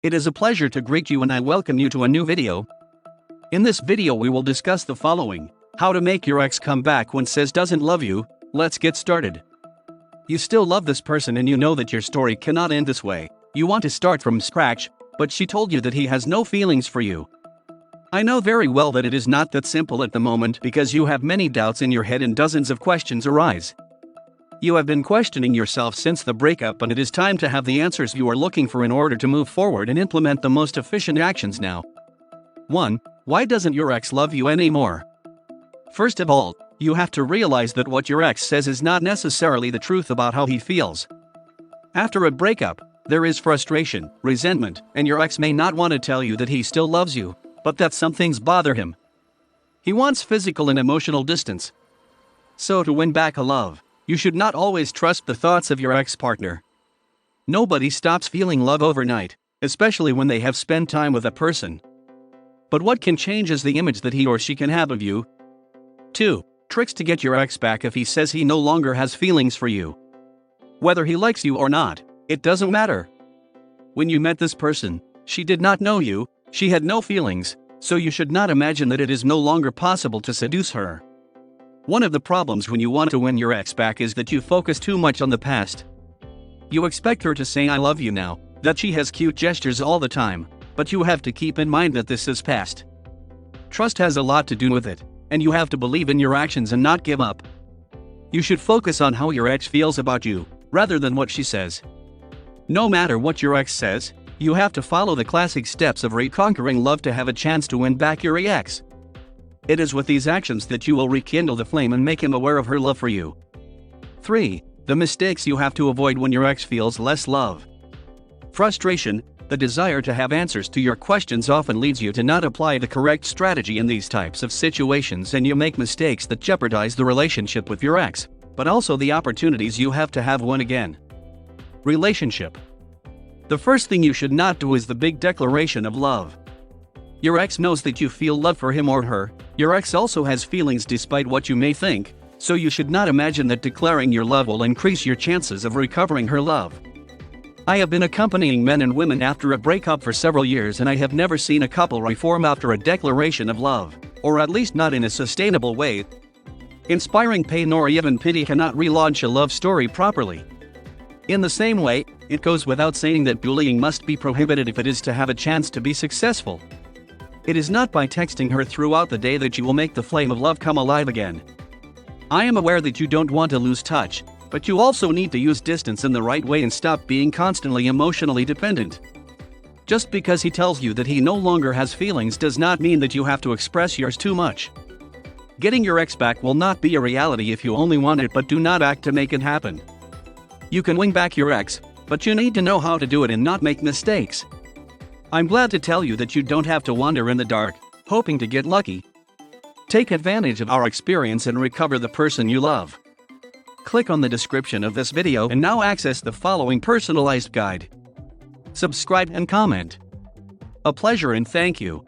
It is a pleasure to greet you and I welcome you to a new video. In this video we will discuss the following: how to make your ex come back when says doesn't love you. Let's get started. You still love this person and you know that your story cannot end this way. You want to start from scratch, but she told you that he has no feelings for you. I know very well that it is not that simple at the moment because you have many doubts in your head and dozens of questions arise. You have been questioning yourself since the breakup, and it is time to have the answers you are looking for in order to move forward and implement the most efficient actions now. 1. Why doesn't your ex love you anymore? First of all, you have to realize that what your ex says is not necessarily the truth about how he feels. After a breakup, there is frustration, resentment, and your ex may not want to tell you that he still loves you, but that some things bother him. He wants physical and emotional distance. So to win back a love, you should not always trust the thoughts of your ex-partner. Nobody stops feeling love overnight, especially when they have spent time with a person. But what can change is the image that he or she can have of you. 2. Tricks to get your ex back. If he says he no longer has feelings for you, whether he likes you or not, it doesn't matter. When you met this person, she did not know you, she had no feelings, so you should not imagine that it is no longer possible to seduce her. One of the problems when you want to win your ex back is that you focus too much on the past. You expect her to say I love you now, that she has cute gestures all the time, but you have to keep in mind that this is past. Trust has a lot to do with it, and you have to believe in your actions and not give up. You should focus on how your ex feels about you, rather than what she says. No matter what your ex says, you have to follow the classic steps of reconquering love to have a chance to win back your ex. It is with these actions that you will rekindle the flame and make him aware of her love for you. 3. The mistakes you have to avoid when your ex feels less love. Frustration, the desire to have answers to your questions, often leads you to not apply the correct strategy in these types of situations, and you make mistakes that jeopardize the relationship with your ex, but also the opportunities you have to have one again. Relationship. The first thing you should not do is the big declaration of love. Your ex knows that you feel love for him or her. Your ex also has feelings despite what you may think, so you should not imagine that declaring your love will increase your chances of recovering her love. I have been accompanying men and women after a breakup for several years, and I have never seen a couple reform after a declaration of love, or at least not in a sustainable way. Inspiring pain or even pity cannot relaunch a love story properly. In the same way, it goes without saying that bullying must be prohibited if it is to have a chance to be successful. It is not by texting her throughout the day that you will make the flame of love come alive again. I am aware that you don't want to lose touch, but you also need to use distance in the right way and stop being constantly emotionally dependent. Just because he tells you that he no longer has feelings does not mean that you have to express yours too much. Getting your ex back will not be a reality if you only want it, but do not act to make it happen. You can win back your ex, but you need to know how to do it and not make mistakes. I'm glad to tell you that you don't have to wander in the dark, hoping to get lucky. Take advantage of our experience and recover the person you love. Click on the description of this video and now access the following personalized guide. Subscribe and comment. A pleasure and thank you.